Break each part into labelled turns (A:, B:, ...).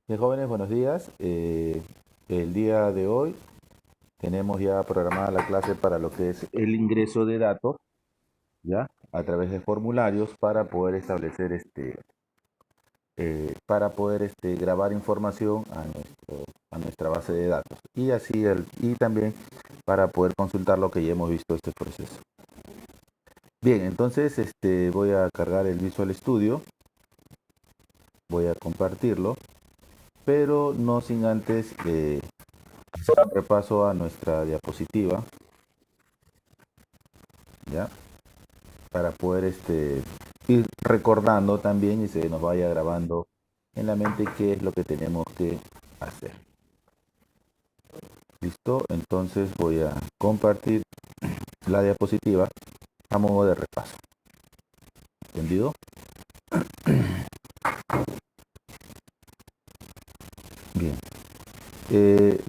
A: Bien, jóvenes, buenos días. El día de hoy tenemos ya programada la clase para lo que es el ingreso de datos, ¿ya? A través de formularios para poder establecer grabar información a nuestra base de datos y también para poder consultar lo que ya hemos visto este proceso. Bien, entonces voy a cargar el Visual Studio, voy a compartirlo, pero no sin antes hacer un repaso a nuestra diapositiva, ¿ya? Para poder ir recordando también y se nos vaya grabando en la mente qué es lo que tenemos que hacer. ¿Listo? Entonces voy a compartir la diapositiva a modo de repaso. ¿Entendido? Bien.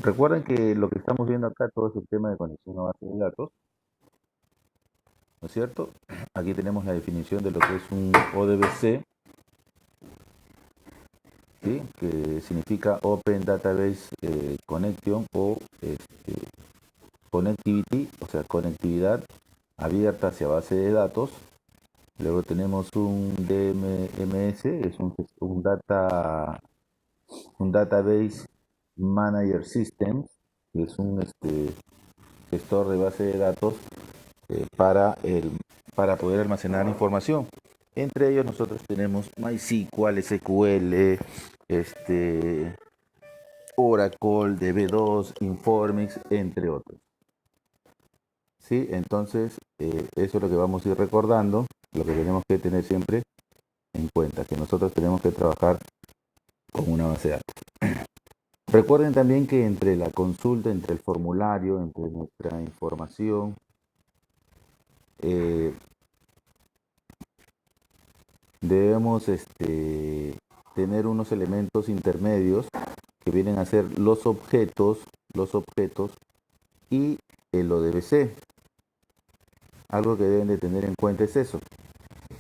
A: Recuerden que lo que estamos viendo acá, todo es el tema de conexión a base de datos, ¿no es cierto? Aquí tenemos la definición de lo que es un ODBC, ¿sí? Que significa Open Database Connection o Connectivity, o sea, conectividad abierta hacia base de datos. Luego tenemos un DMS, es un Database Manager System, que es un gestor de base de datos para poder almacenar información. Entre ellos nosotros tenemos MySQL, SQL, Oracle, DB2, Informix, entre otros. ¿Sí? Entonces, eso es lo que vamos a ir recordando, lo que tenemos que tener siempre en cuenta, que nosotros tenemos que trabajar con una base de datos. Recuerden también que entre la consulta, entre el formulario, entre nuestra información, debemos tener unos elementos intermedios que vienen a ser los objetos y el ODBC. Algo que deben de tener en cuenta es eso,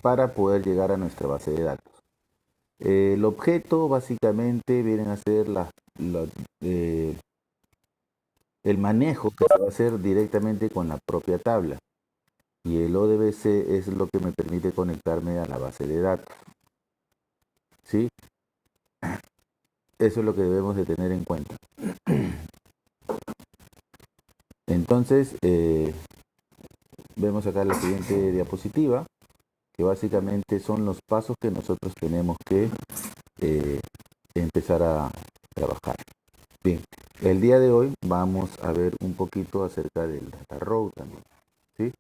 A: para poder llegar a nuestra base de datos. El objeto básicamente vienen a ser eh, el manejo que se va a hacer directamente con la propia tabla. Y el ODBC es lo que me permite conectarme a la base de datos. ¿Sí? Eso es lo que debemos de tener en cuenta. Entonces, vemos acá la siguiente diapositiva, que básicamente son los pasos que nosotros tenemos que empezar a trabajar. Bien, el día de hoy vamos a ver un poquito acerca del Data Row también, ¿sí?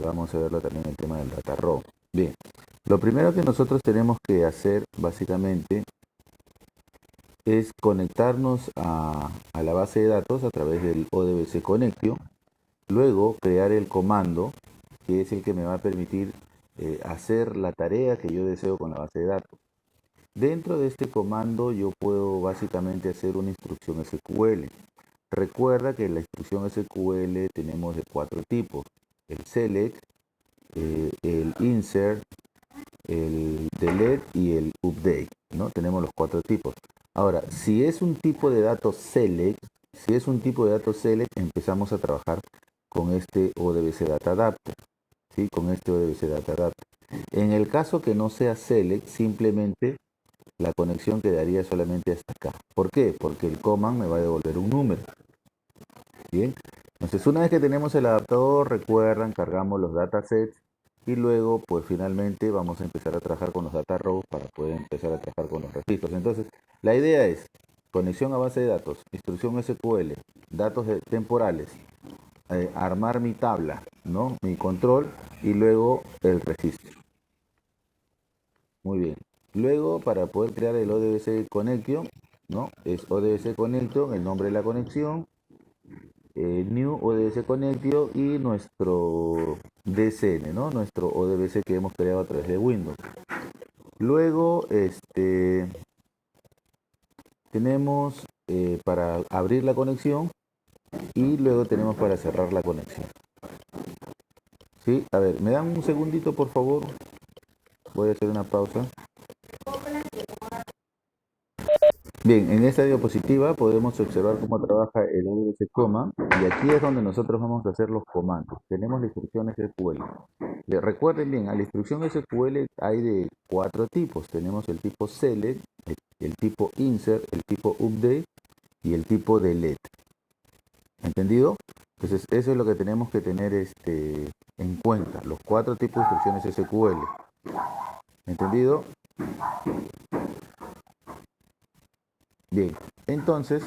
A: Vamos a verlo también el tema del Data Row. Bien, lo primero que nosotros tenemos que hacer básicamente es conectarnos a la base de datos a través del ODBC Connectio, luego crear el comando que es el que me va a permitir hacer la tarea que yo deseo con la base de datos. Dentro de este comando yo puedo básicamente hacer una instrucción SQL. Recuerda que la instrucción SQL tenemos de 4 tipos: el select, el insert, el delete y el update, ¿no? Tenemos los 4 tipos. Ahora, si es un tipo de datos select, empezamos a trabajar con este ODBC Data Adapter, ¿sí? Con este ODBC Data Adapter. En el caso que no sea select, simplemente la conexión quedaría solamente hasta acá. ¿Por qué? Porque el command me va a devolver un número. Bien, entonces una vez que tenemos el adaptador, recuerdan, cargamos los datasets y luego pues finalmente vamos a empezar a trabajar con los data rows para poder empezar a trabajar con los registros. Entonces la idea es conexión a base de datos, instrucción SQL, datos temporales, armar mi tabla, ¿no? Mi control y luego el registro. Muy bien. Luego, para poder crear el ODBC Connection, ¿no? Es ODBC Connection, el nombre de la conexión, New ODBC Connection y nuestro DCN, ¿no? Nuestro ODBC que hemos creado a través de Windows. Luego, tenemos para abrir la conexión y luego tenemos para cerrar la conexión. ¿Sí? A ver, ¿me dan un segundito, por favor? Voy a hacer una pausa. Bien, en esta diapositiva podemos observar cómo trabaja el ADS Command y aquí es donde nosotros vamos a hacer los comandos. Tenemos la instrucción SQL. Recuerden bien, a la instrucción SQL hay de 4 tipos. Tenemos el tipo select, el tipo insert, el tipo update y el tipo delete. ¿Entendido? Entonces eso es lo que tenemos que tener en cuenta, los 4 tipos de instrucciones SQL. ¿Entendido? Bien, entonces,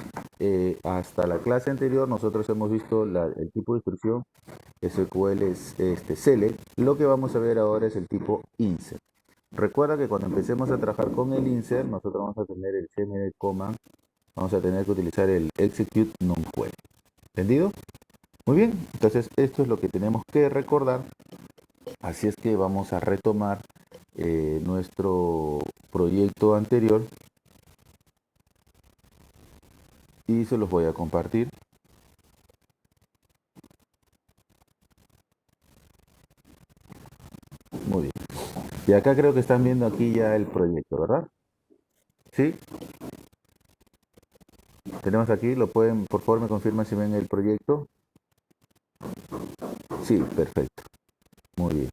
A: hasta la clase anterior nosotros hemos visto el tipo de instrucción SQL es select. Lo que vamos a ver ahora es el tipo insert. Recuerda que cuando empecemos a trabajar con el insert, nosotros vamos a tener el cmd command, vamos a tener que utilizar el execute nonquery. ¿Entendido? Muy bien, entonces esto es lo que tenemos que recordar. Así es que vamos a retomar nuestro proyecto anterior y se los voy a compartir. Muy bien. Y acá creo que están viendo aquí ya el proyecto, ¿verdad? ¿Sí? Tenemos aquí, lo pueden, por favor me confirman si ven el proyecto. Sí, perfecto. Muy bien.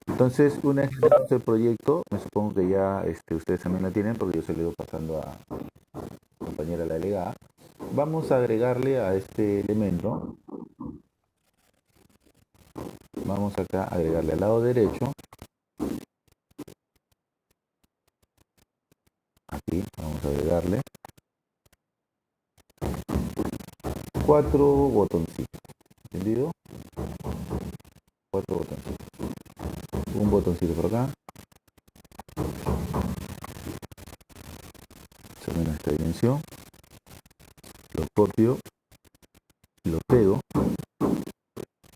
A: Entonces, una vez que tenemos el proyecto, me supongo que ya ustedes también lo tienen porque yo se lo he ido pasando a la compañera la delegada. Vamos a agregarle a este elemento, vamos acá a agregarle al lado derecho, aquí vamos a agregarle 4 botoncitos, ¿entendido? 4 botoncitos. Un botoncito por acá, según esta dimensión, lo copio, lo pego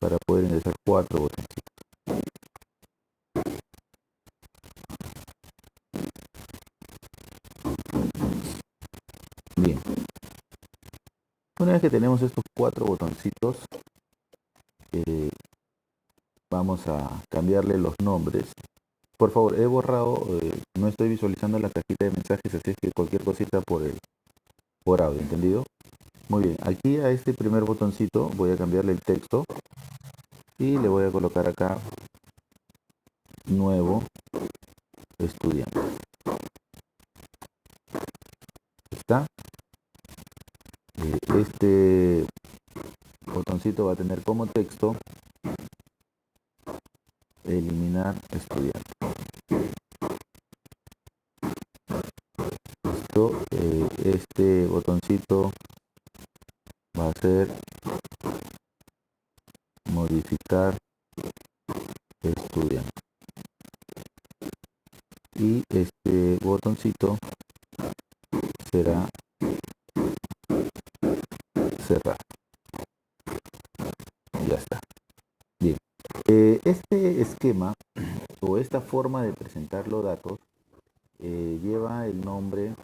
A: para poder ingresar 4 botoncitos. Bien, una vez que tenemos estos 4 botoncitos, vamos a cambiarle los nombres. Por favor, he borrado, no estoy visualizando la cajita de mensajes, así es que cualquier cosita por audio, ¿entendido? Muy bien, aquí a este primer botoncito voy a cambiarle el texto y le voy a colocar acá nuevo estudiante. ¿Está? Este botoncito va a tener como texto eliminar estudiante. Esto, este botoncito va a ser modificar estudiante. Y este botoncito será cerrar. Ya está. Bien. Este esquema o esta forma de presentar los datos lleva el nombre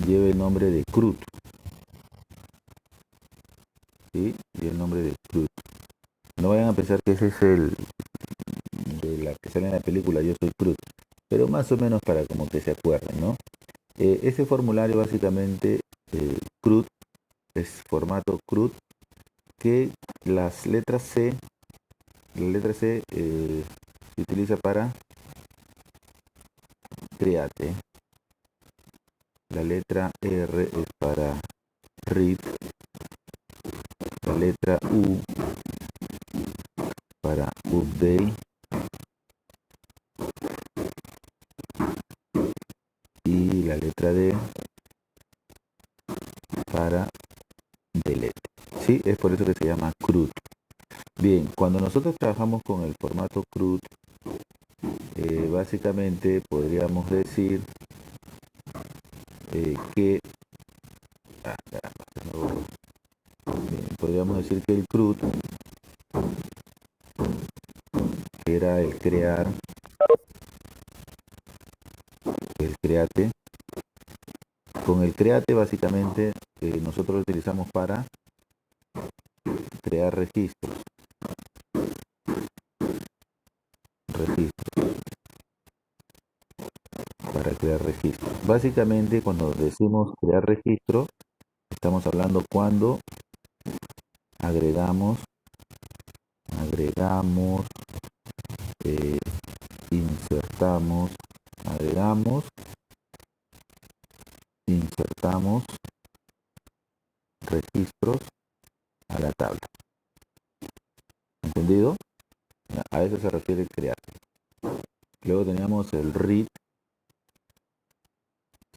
A: de CRUD. ¿Sí? Lleva el nombre de CRUD. No vayan a pensar que ese es el de la que sale en la película Yo soy CRUD, pero más o menos para como que se acuerden, ¿no? Ese formulario básicamente CRUD es formato CRUD que las letras C, la letra C se utiliza para create, la letra R es para read, la letra U para update y la letra D para delete. Sí, es por eso que se llama CRUD. Bien, cuando nosotros trabajamos con el formato CRUD, básicamente podríamos decir que bien, podríamos decir que el CRUD, que era el crear, el create, con el create básicamente nosotros lo utilizamos para crear registros. para crear registros. Básicamente, cuando decimos crear registro, estamos hablando cuando agregamos, eh, insertamos, insertamos registros a la tabla. ¿Entendido? A eso se refiere crear. Luego teníamos el read,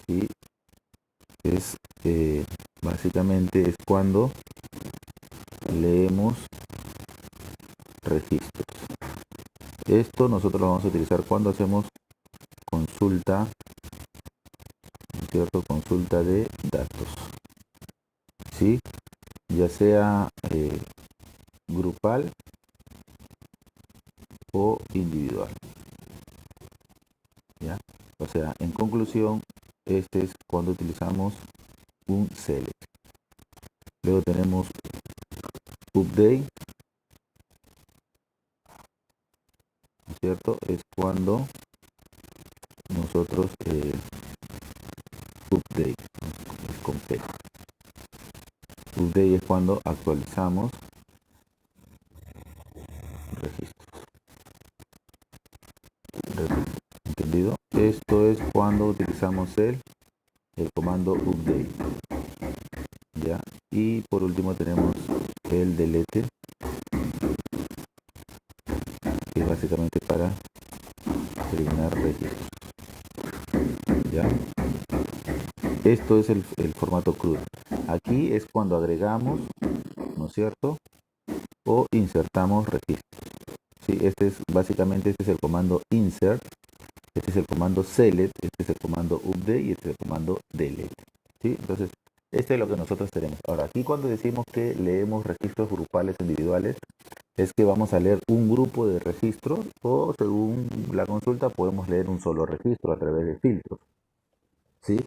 A: ¿sí? Es básicamente es cuando leemos registros. Esto nosotros lo vamos a utilizar cuando hacemos consulta, ¿no es cierto? Consulta de datos, ¿sí? Ya sea grupal o individual, ¿ya? O sea, en conclusión, este es cuando utilizamos un select. Luego tenemos update, ¿no es cierto? Es cuando nosotros update, es con P. Update es cuando actualizamos registros. ¿Entendido? Esto es cuando utilizamos el comando update, ¿ya? Y por último tenemos el delete, que es básicamente para eliminar registros, ¿ya? Esto es el formato CRUD. Aquí es cuando agregamos, ¿no es cierto? O insertamos registros. ¿Sí? Básicamente este es el comando insert, este es el comando select, este es el comando update y este es el comando delete. ¿Sí? Entonces, este es lo que nosotros tenemos. Ahora, aquí cuando decimos que leemos registros grupales o individuales, es que vamos a leer un grupo de registros o según la consulta podemos leer un solo registro a través de filtros. ¿Sí?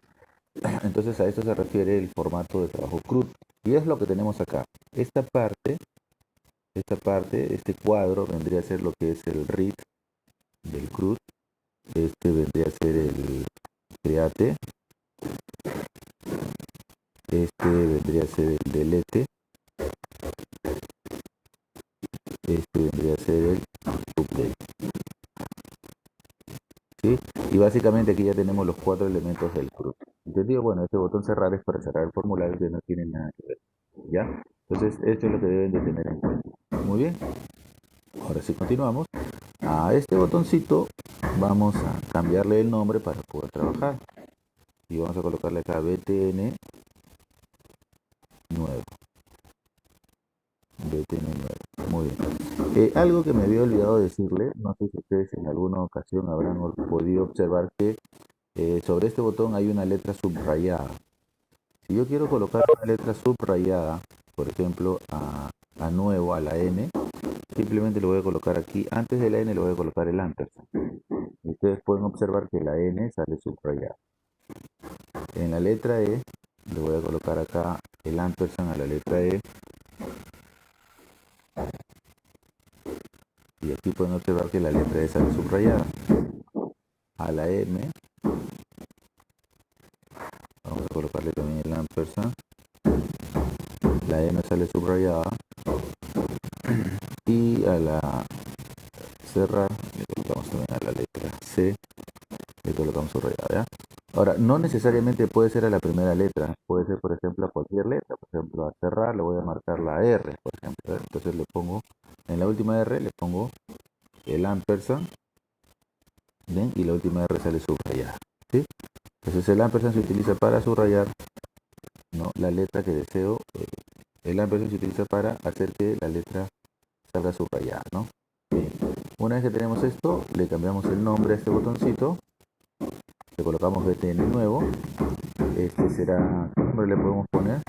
A: Entonces a esto se refiere el formato de trabajo CRUD. Y es lo que tenemos acá. Esta parte, este cuadro vendría a ser lo que es el read del CRUD. Este vendría a ser el create. Este vendría a ser el delete. Este vendría a ser el update. ¿Sí? Y básicamente aquí ya tenemos los 4 elementos del CRUD. ¿Entendido? Bueno, este botón cerrar es para cerrar el formulario que no tiene nada que ver. ¿Ya? Entonces esto es lo que deben de tener en cuenta. Muy bien. Ahora sí continuamos. A este botoncito vamos a cambiarle el nombre para poder trabajar. Y vamos a colocarle acá BTN nuevo. BTN nuevo. Muy bien. Algo que me había olvidado decirle, no sé si ustedes en alguna ocasión habrán podido observar que sobre este botón hay una letra subrayada. Si yo quiero colocar una letra subrayada, por ejemplo, a nuevo, a la N, simplemente le voy a colocar aquí, antes de la N le voy a colocar el ampersand. Ustedes pueden observar que la N sale subrayada. En la letra E le voy a colocar acá el ampersand a la letra E. Y aquí pueden observar que la letra E sale subrayada. A la M vamos a colocarle también el ampersand. La M sale subrayada. Y a la cerrar le colocamos también a la letra C. Le colocamos subrayada, ¿ya? Ahora, no necesariamente puede ser a la primera letra, puede ser, por ejemplo, a cualquier letra. Por ejemplo, a cerrar le voy a marcar la R, por ejemplo, ¿eh? Entonces le pongo, en la última R le pongo el ampersand, ¿ven? Y la última R sale subrayada, ¿sí? Entonces el ampersand se utiliza para subrayar, ¿no?, la letra que deseo. El ampersand se utiliza para hacer que la letra salga subrayada, ¿no? Bien. Una vez que tenemos esto, le cambiamos el nombre a este botoncito. Le colocamos BTN nuevo. Este será, ¿qué nombre le podemos poner?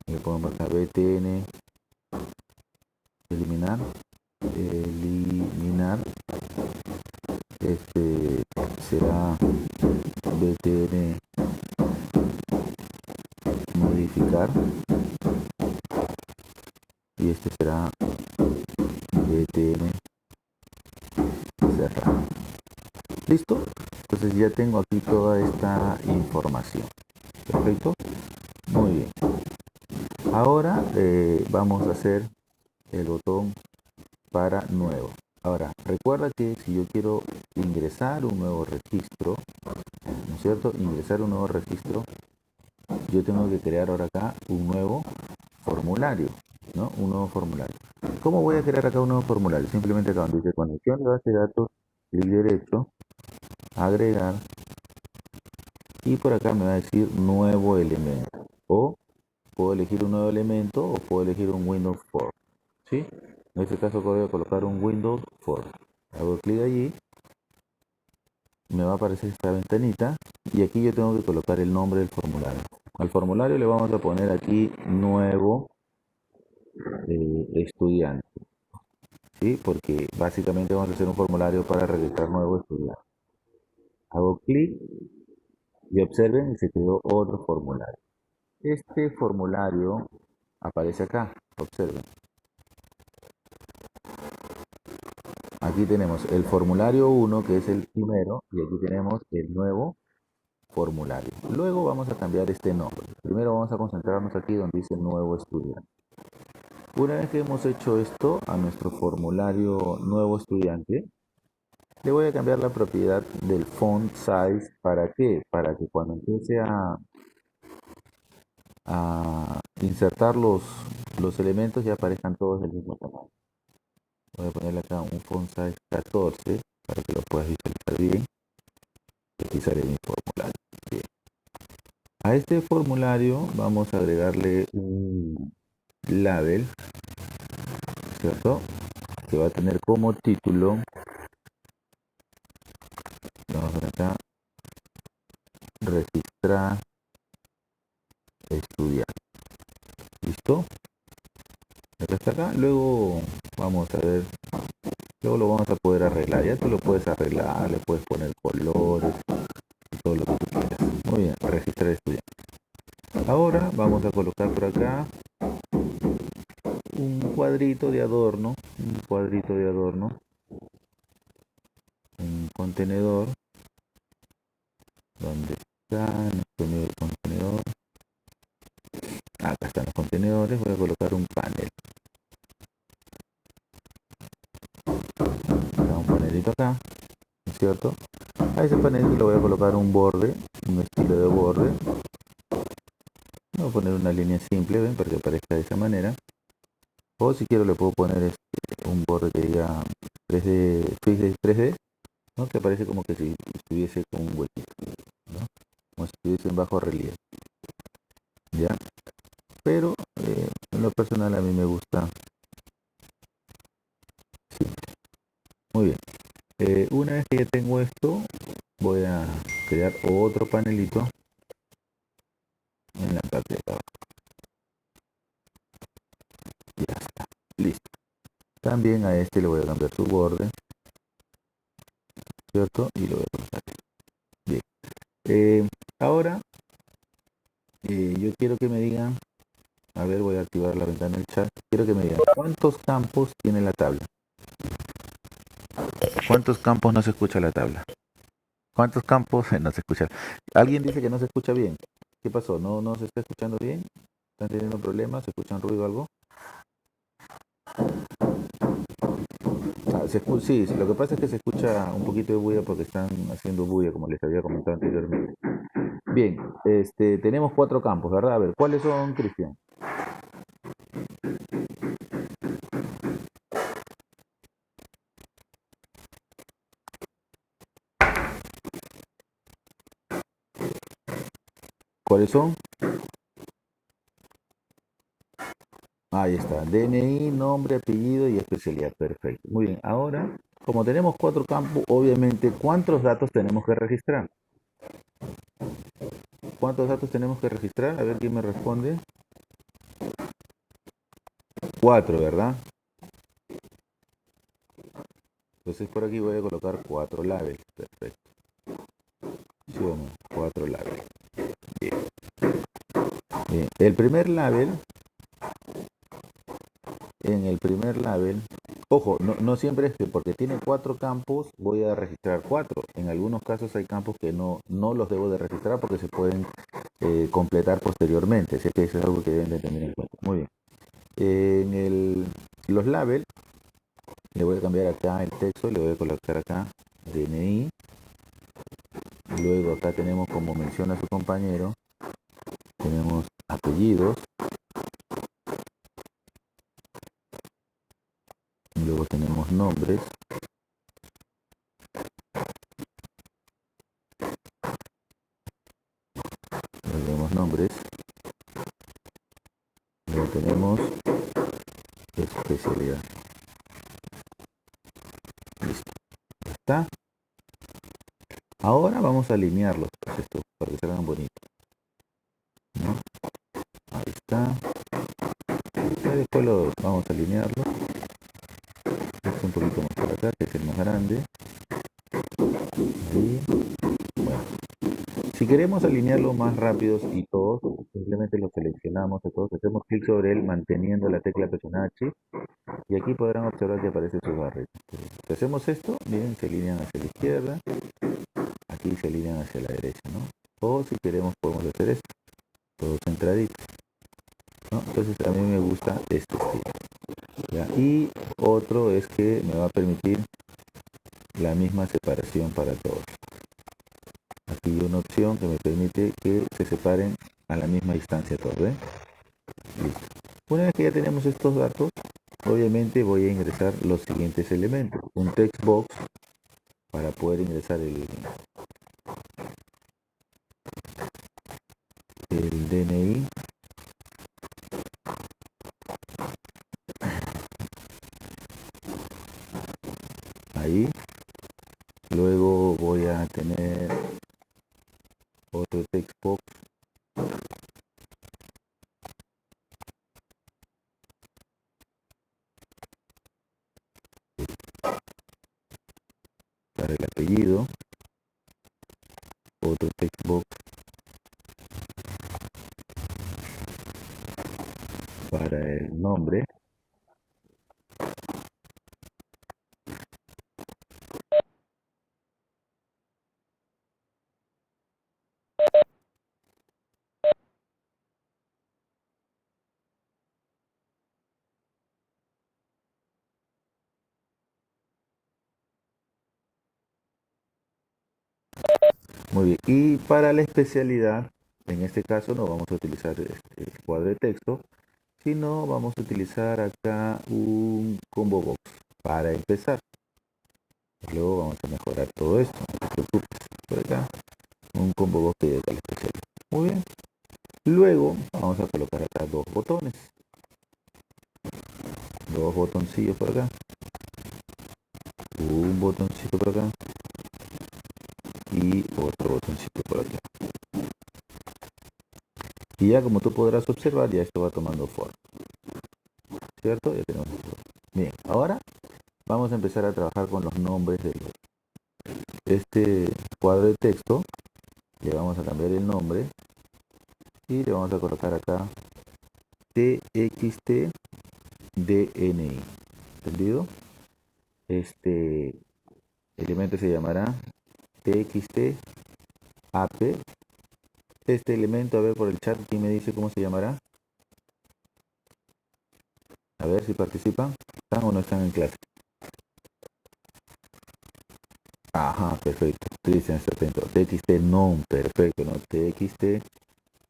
A: Le podemos poner BTN eliminar. Este será BTN modificar. Y este será BTN cerrar. ¿Listo? Entonces ya tengo aquí toda esta información. Perfecto. Muy bien. Ahora vamos a hacer el botón para nuevo. Ahora, recuerda que si yo quiero ingresar un nuevo registro, ¿no es cierto? Ingresar un nuevo registro, yo tengo que crear ahora acá un nuevo formulario, ¿no? Un nuevo formulario. ¿Cómo voy a crear acá un nuevo formulario? Simplemente acá donde dice conexión de base de datos, clic derecho, agregar, y por acá me va a decir nuevo elemento. O puedo elegir un nuevo elemento o puedo elegir un Windows Form. ¿Sí? En este caso voy a colocar un Windows Form. Hago clic allí, me va a aparecer esta ventanita y aquí yo tengo que colocar el nombre del formulario. Al formulario le vamos a poner aquí nuevo estudiante, ¿sí? Porque básicamente vamos a hacer un formulario para registrar nuevo estudiante. Hago clic y observen que se creó otro formulario. Este formulario aparece acá, observen. Aquí tenemos el formulario 1, que es el primero, y aquí tenemos el nuevo formulario. Luego vamos a cambiar este nombre. Primero vamos a concentrarnos aquí donde dice nuevo estudiante. Una vez que hemos hecho esto a nuestro formulario nuevo estudiante, le voy a cambiar la propiedad del font size. ¿Para qué? Para que cuando empiece a insertar los elementos ya aparezcan todos del mismo tamaño. Voy a ponerle acá un font size 14 para que lo puedas visualizar bien. Aquí sale mi formulario. Bien. A este formulario vamos a agregarle un label, ¿cierto? Que va a tener como título, vamos a ver acá, registrar estudiante. ¿Listo? Acá está acá. Luego vamos a ver, luego lo vamos a poder arreglar. Ya tú lo puedes arreglar, le puedes poner colores, todo lo que tú quieras. Muy bien, registrar estudiante. Ahora vamos a colocar por acá un cuadrito de adorno, un contenedor, donde está nuestro nivel contenedor. Acá están los contenedores, voy a colocar un panel. Un panelito acá, ¿no es cierto? A ese panel le voy a colocar un borde, un estilo de borde. Voy a poner una línea simple, ¿ven? Para que aparezca de esa manera. O si quiero le puedo poner un borde que diga 3D, 3D, ¿no? Que aparece como que si estuviese con un huequito, ¿no? Como si estuviese en bajo relieve. ¿Ya? Pero en lo personal a mí me gusta. Sí. Muy bien. Una vez que ya tengo esto, voy a crear otro panelito en la parte de abajo. Ya está. Listo. También a este le voy a cambiar su borde, ¿cierto? Y lo voy a colocar. Bien. Ahora yo quiero que me digan, a ver, voy a activar la ventana del chat. Quiero que me digan, ¿cuántos campos tiene la tabla? ¿Cuántos campos no se escucha la tabla? ¿Cuántos campos no se escucha? Alguien dice que no se escucha bien. ¿Qué pasó? ¿No se está escuchando bien? ¿Están teniendo problemas? ¿Se escuchan ruido o algo? Sí, lo que pasa es que se escucha un poquito de bulla porque están haciendo bulla, como les había comentado anteriormente. Bien, tenemos 4 campos, ¿verdad? A ver, ¿cuáles son, Cristian? ¿Cuáles son? Ahí está, DNI, nombre, apellido y especialidad. Perfecto. Muy bien, ahora, como tenemos 4 campos, obviamente, ¿cuántos datos tenemos que registrar? ¿Cuántos datos tenemos que registrar? A ver quién me responde. 4, ¿verdad? Entonces por aquí voy a colocar 4 labels. Perfecto. ¿Sí o no? 4 labels. Bien. Bien. En el primer label Ojo, no siempre es que porque tiene 4 campos voy a registrar 4. En algunos casos hay campos que no los debo de registrar porque se pueden completar posteriormente. Así que eso es algo que deben de tener en cuenta. Muy bien. Los labels, le voy a cambiar acá el texto, le voy a colocar acá DNI. Luego acá tenemos, como menciona su compañero, tenemos apellidos. Luego tenemos nombres. Luego tenemos nombres. Luego tenemos especialidad. Listo. Ya está. Ahora vamos a alinearlos, pues, esto, para que salgan bonitos, ¿no? Ahí está. Y después lo vamos a alinearlo. Este un poquito más para acá, que es el más grande. Ahí. Bueno. Si queremos alinearlo más rápidos y todos, simplemente lo seleccionamos a todos, hacemos clic sobre él manteniendo la tecla presión H y aquí podrán observar que aparece su barrita. Si hacemos esto, miren, se alinean hacia la izquierda, aquí se alinean hacia la derecha, ¿no? O si queremos podemos hacer esto, todos centraditos, ¿no? Entonces a mí me gusta este estilo, ¿ya? Y otro es que me va a permitir la misma separación para todos. Aquí hay una opción que me permite que se separen a la misma distancia todos, ¿ven? Listo. Una vez que ya tenemos estos datos, obviamente voy a ingresar los siguientes elementos. Un text box para poder ingresar el DNI. Ahí. Luego voy a tener otro text box para el apellido. Otro text box para el nombre. Muy bien. Y para la especialidad, en este caso no vamos a utilizar el cuadro de texto, sino vamos a utilizar acá un combo box para empezar. Luego vamos a mejorar todo esto, no te preocupes. Por acá, un combo box de la especialidad. Muy bien. Luego vamos a colocar acá dos botones. Dos botoncillos por acá. Un botoncito por acá. Y otro botoncito por acá. Y ya como tú podrás observar, ya esto va tomando forma. ¿Cierto? Ya tenemos esto. Bien, ahora vamos a empezar a trabajar con los nombres de este cuadro de texto. Le vamos a cambiar el nombre y le vamos a colocar acá TXT DNI. ¿Entendido? Este elemento se llamará TXT AP. Este elemento, a ver por el chat, ¿quién me dice cómo se llamará? A ver si participan. ¿Están o no están en clase? Ajá, perfecto. Cristian está atento. TXT non, perfecto, ¿no? TXT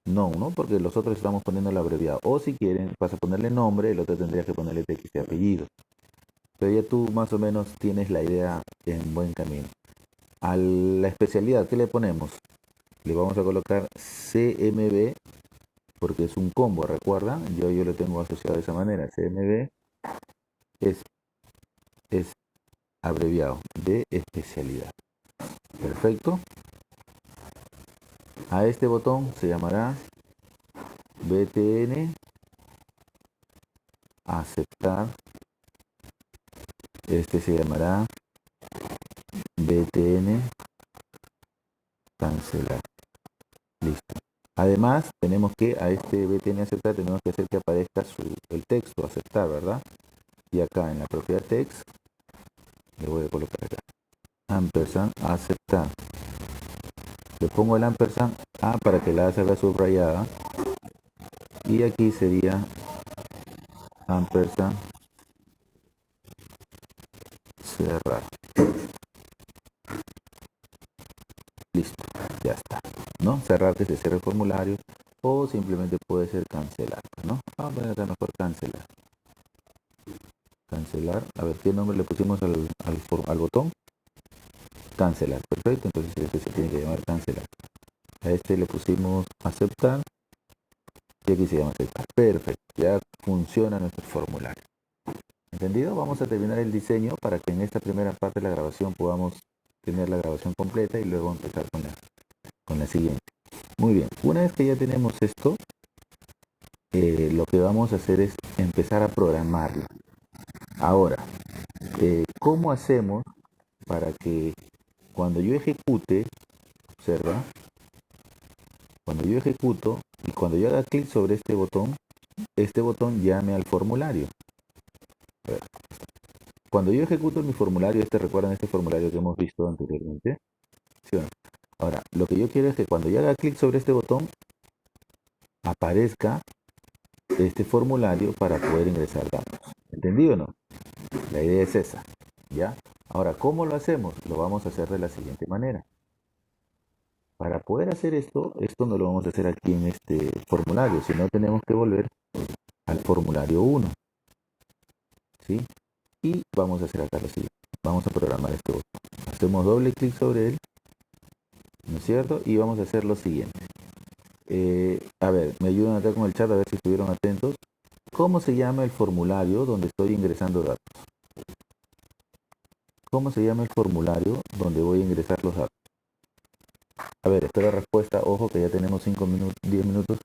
A: non, ¿no? Porque los otros estamos poniendo el abreviado. O si quieren, vas a ponerle nombre, el otro tendría que ponerle TXT apellido. Pero ya tú más o menos tienes la idea en buen camino. A la especialidad, ¿qué le ponemos? Le vamos a colocar CMB, porque es un combo, ¿recuerdan? Yo lo tengo asociado de esa manera. CMB es abreviado de especialidad. Perfecto. A este botón se llamará BTN aceptar. Este se llamará BTN cancelar. Listo. Además, tenemos que a este BTN aceptar tenemos que hacer que aparezca el texto aceptar, ¿verdad? Y acá en la propiedad text, le voy a colocar acá, ampersand, aceptar. Le pongo el ampersand A para que la A se vea subrayada. Y aquí sería ampersand cerrar. Listo, ya está. ¿No? Cerrar, que se cierre el formulario, o simplemente puede ser cancelar, ¿no? Vamos a poner acá mejor cancelar. Cancelar, a ver qué nombre le pusimos al botón. Cancelar, perfecto. Entonces este se tiene que llamar cancelar. A este le pusimos aceptar y aquí se llama aceptar. Perfecto, ya funciona nuestro formulario. ¿Entendido? Vamos a terminar el diseño para que en esta primera parte de la grabación podamos tener la grabación completa y luego empezar con la siguiente. Muy bien, una vez que ya tenemos esto, lo que vamos a hacer es empezar a programarlo. Ahora, ¿cómo hacemos para que cuando yo ejecute, observa, cuando yo ejecuto y cuando yo haga clic sobre este botón llame al formulario? A ver, cuando yo ejecuto mi formulario, recuerdan este formulario que hemos visto anteriormente, ¿sí o no? Ahora, lo que yo quiero es que cuando yo haga clic sobre este botón, aparezca este formulario para poder ingresar datos. ¿Entendido o no? La idea es esa, ¿ya? Ahora, ¿cómo lo hacemos? Lo vamos a hacer de la siguiente manera. Para poder hacer esto no lo vamos a hacer aquí en este formulario, sino tenemos que volver al formulario 1, ¿sí? Y vamos a hacer acá lo siguiente. Vamos a programar este botón. Hacemos doble clic sobre él, ¿no es cierto? Y vamos a hacer lo siguiente. A ver, me ayudan acá con el chat a ver si estuvieron atentos. ¿Cómo se llama el formulario donde estoy ingresando datos? ¿Cómo se llama el formulario donde voy a ingresar los datos? A ver, espera respuesta. Ojo que ya tenemos 5 minutos, 10 minutos.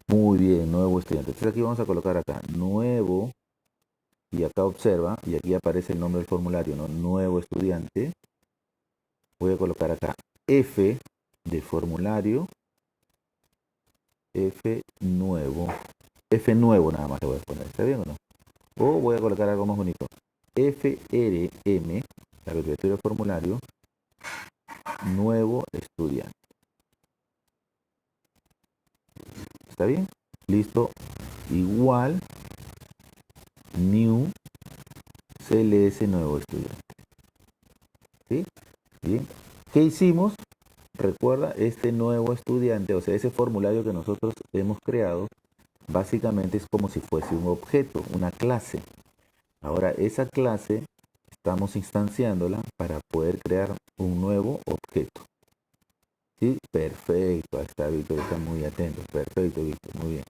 A: Muy bien, nuevo estudiante. Entonces aquí vamos a colocar acá nuevo. Y acá observa, y aquí aparece el nombre del formulario, ¿no? Nuevo estudiante. Voy a colocar acá F de formulario. F nuevo. F nuevo nada más le voy a poner. ¿Está bien o no? O voy a colocar algo más bonito. FRM, la abreviatura de formulario, nuevo estudiante. ¿Está bien? Listo. Igual, new CLS nuevo estudiante. ¿Sí? Bien. ¿Qué hicimos? Recuerda, este nuevo estudiante, o sea, ese formulario que nosotros hemos creado, básicamente es como si fuese un objeto, una clase. Ahora, esa clase estamos instanciándola para poder crear un nuevo objeto. ¿Sí? Perfecto, ahí está Víctor, está muy atento. Perfecto, Víctor, muy bien.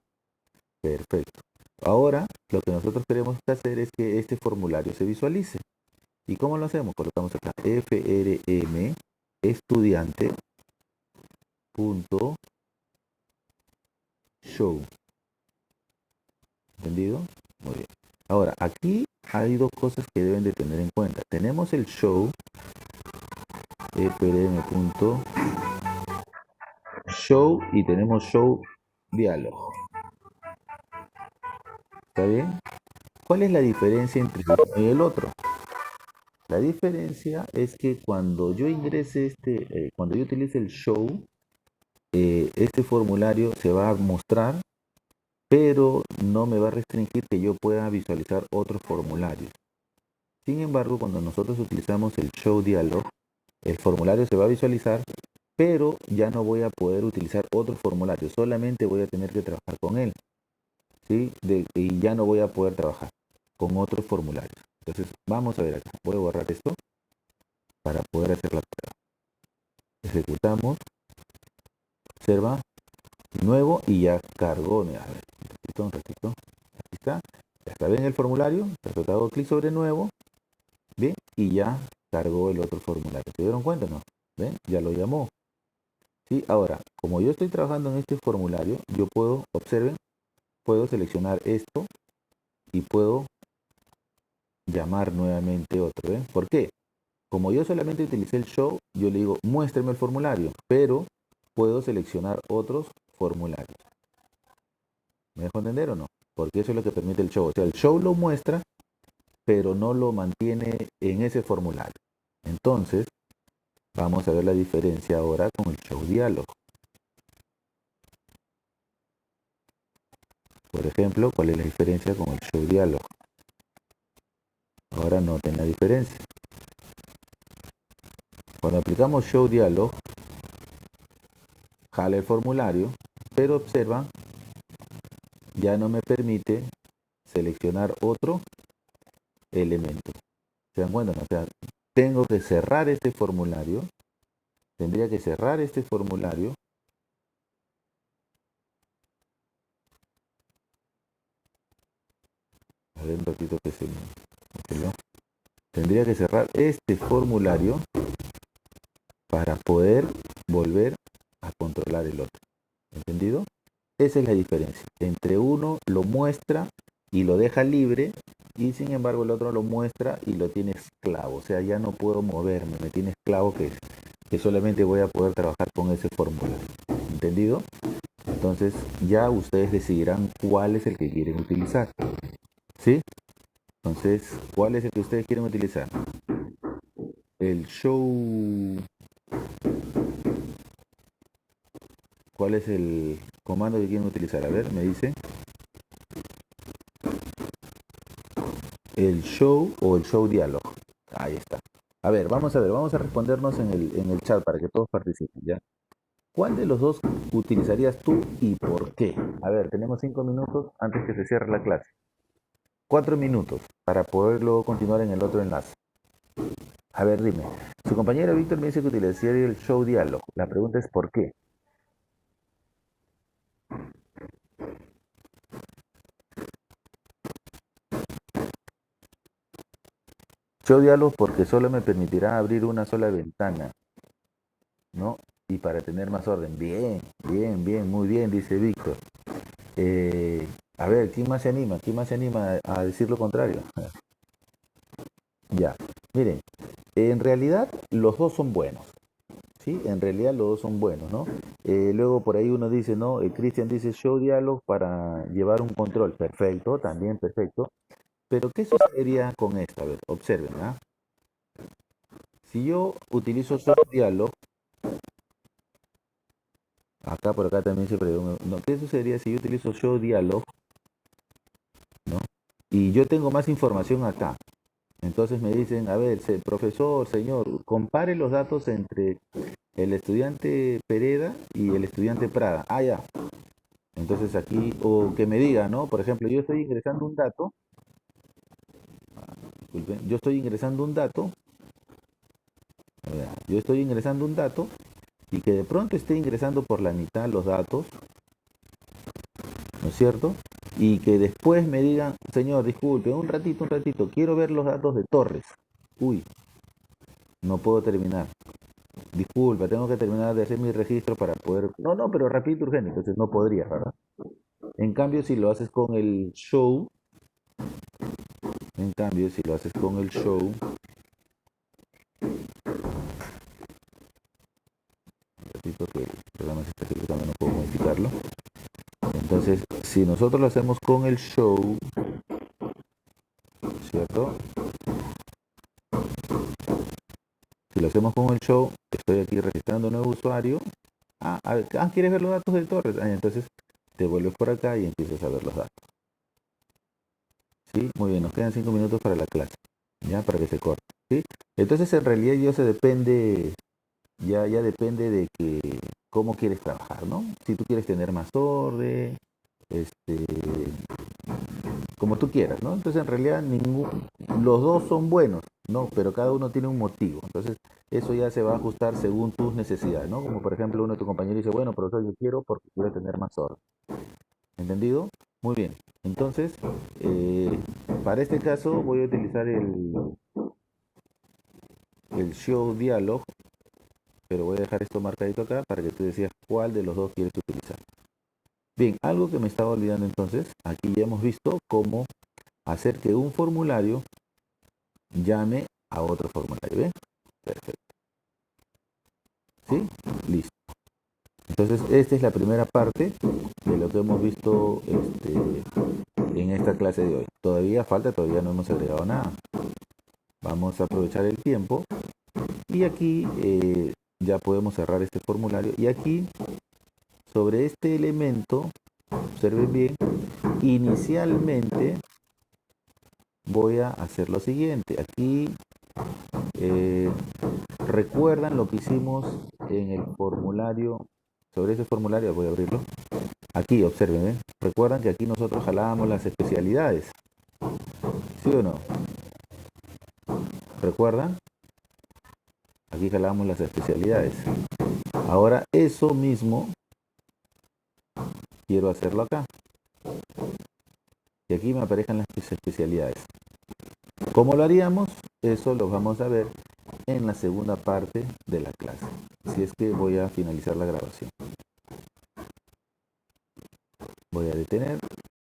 A: Perfecto. Ahora, lo que nosotros queremos hacer es que este formulario se visualice. ¿Y cómo lo hacemos? Colocamos acá frm estudiante punto show. ¿Entendido? Muy bien. Ahora, aquí hay dos cosas que deben de tener en cuenta. Tenemos el show, frm.show, y tenemos show diálogo. ¿Está bien? ¿Cuál es la diferencia entre uno y el otro? La diferencia es que cuando yo ingrese cuando yo utilice el show, este formulario se va a mostrar, pero no me va a restringir que yo pueda visualizar otros formularios. Sin embargo, cuando nosotros utilizamos el show dialog, el formulario se va a visualizar, pero ya no voy a poder utilizar otro formulario, solamente voy a tener que trabajar con él, ¿sí? Y ya no voy a poder trabajar con otros formularios. Entonces, vamos a ver acá. Voy a borrar esto para poder hacer la prueba. Ejecutamos, observa, nuevo, y ya cargó. A ver, un ratito. Aquí está. Ya está bien el formulario. Perfecto, hago clic sobre nuevo. Bien, y ya cargó el otro formulario. ¿Se dieron cuenta o no? ¿Ven? Ya lo llamó. Sí, ahora, como yo estoy trabajando en este formulario, yo puedo, observen, puedo seleccionar esto y puedo llamar nuevamente otro. ¿Ven? ¿Por qué? Como yo solamente utilicé el show, yo le digo, muéstrame el formulario, pero puedo seleccionar otros formularios. ¿Me dejo entender o no? Porque eso es lo que permite el show. O sea, el show lo muestra, pero no lo mantiene en ese formulario. Entonces, vamos a ver la diferencia ahora con el show dialog. Por ejemplo, ¿cuál es la diferencia con el show dialog? Ahora noten la diferencia. Cuando aplicamos show dialog, jala el formulario, pero observan, ya no me permite seleccionar otro elemento. ¿Se dan cuenta? O sea, tengo que cerrar este formulario, tendría que cerrar este formulario. A ver un ratito que se me... Tendría que cerrar este formulario para poder volver a controlar el otro. ¿Entendido? Esa es la diferencia. Entre uno lo muestra y lo deja libre, y sin embargo el otro lo muestra y lo tiene esclavo. O sea, ya no puedo moverme, me tiene esclavo que solamente voy a poder trabajar con ese formulario. ¿Entendido? Entonces ya ustedes decidirán cuál es el que quieren utilizar. ¿Sí? Entonces, ¿cuál es el que ustedes quieren utilizar? El show... ¿Cuál es el comando que quieren utilizar? A ver, me dice. ¿El show o el show dialog? Ahí está. A ver, vamos a respondernos en el chat para que todos participen, ¿ya? ¿Cuál de los dos utilizarías tú y por qué? A ver, tenemos 5 minutos antes que se cierre la clase. 4 minutos para poder luego continuar en el otro enlace. A ver, dime. Su compañero Víctor me dice que utilizaría el show dialog. La pregunta es ¿por qué? Show dialog porque solo me permitirá abrir una sola ventana, ¿no? Y para tener más orden. Bien, bien, bien, muy bien, dice Víctor. A ver, ¿quién más se anima? ¿Quién más se anima a decir lo contrario? Ya, miren, en realidad los dos son buenos, ¿sí? En realidad los dos son buenos, ¿no? Luego por ahí uno dice, ¿no? Cristian dice show dialog para llevar un control. Perfecto, también perfecto. Pero ¿qué sucedería con esta? A ver, observen, ¿ah? Si yo utilizo show dialog, acá por acá también se pregunta, ¿no? ¿Qué sucedería si yo utilizo show dialog, ¿no? Y yo tengo más información acá. Entonces me dicen, a ver, profesor, señor, compare los datos entre el estudiante Pereda y el estudiante Prada. Ah, ya. Entonces aquí, o que me diga, ¿no? Por ejemplo, yo estoy ingresando un dato, disculpen, yo estoy ingresando un dato y que de pronto esté ingresando por la mitad los datos, ¿no es cierto? Y que después me digan, señor, disculpe, un ratito, quiero ver los datos de Torres. Uy, no puedo terminar. Disculpa, tengo que terminar de hacer mi registro para poder... No, no, pero rapidito, urgente, entonces no podría, ¿verdad? En cambio, si lo haces con el show, repito que el programa se está ejecutando, no puedo modificarlo. Entonces, si nosotros lo hacemos con el show, ¿cierto? Si lo hacemos con el show, estoy aquí registrando un nuevo usuario. A ver, ¿quieres ver los datos de Torres? Entonces te vuelves por acá y empiezas a ver los datos. ¿Sí? Muy bien, nos quedan 5 minutos para la clase, ya, para que se corte. ¿Sí? Entonces en realidad ya depende de que cómo quieres trabajar, ¿no? Si tú quieres tener más orden, este, como tú quieras, ¿no? Entonces en realidad los dos son buenos, ¿no? Pero cada uno tiene un motivo. Entonces eso ya se va a ajustar según tus necesidades, ¿no? Como por ejemplo uno de tus compañeros dice, bueno, profesor, yo quiero porque quiero tener más orden. ¿Entendido? Muy bien. Entonces, para este caso voy a utilizar el show dialog, pero voy a dejar esto marcadito acá para que tú decías cuál de los dos quieres utilizar. Bien, algo que me estaba olvidando entonces, aquí ya hemos visto cómo hacer que un formulario llame a otro formulario. ¿Ven? Perfecto. ¿Sí? Listo. Entonces, esta es la primera parte de lo que hemos visto en en esta clase de hoy. Todavía falta, todavía no hemos agregado nada. Vamos a aprovechar el tiempo y aquí ya podemos cerrar este formulario. Y aquí, sobre este elemento, observen bien, inicialmente voy a hacer lo siguiente. Aquí recuerdan lo que hicimos en el formulario. Sobre ese formulario voy a abrirlo. Aquí, observen, ¿eh? Recuerdan que aquí nosotros jalábamos las especialidades. ¿Sí o no? ¿Recuerdan? Aquí jalábamos las especialidades. Ahora eso mismo quiero hacerlo acá. Y aquí me aparezcan las especialidades. ¿Cómo lo haríamos? Eso lo vamos a ver en la segunda parte de la clase. Si es que voy a finalizar la grabación. Voy a detener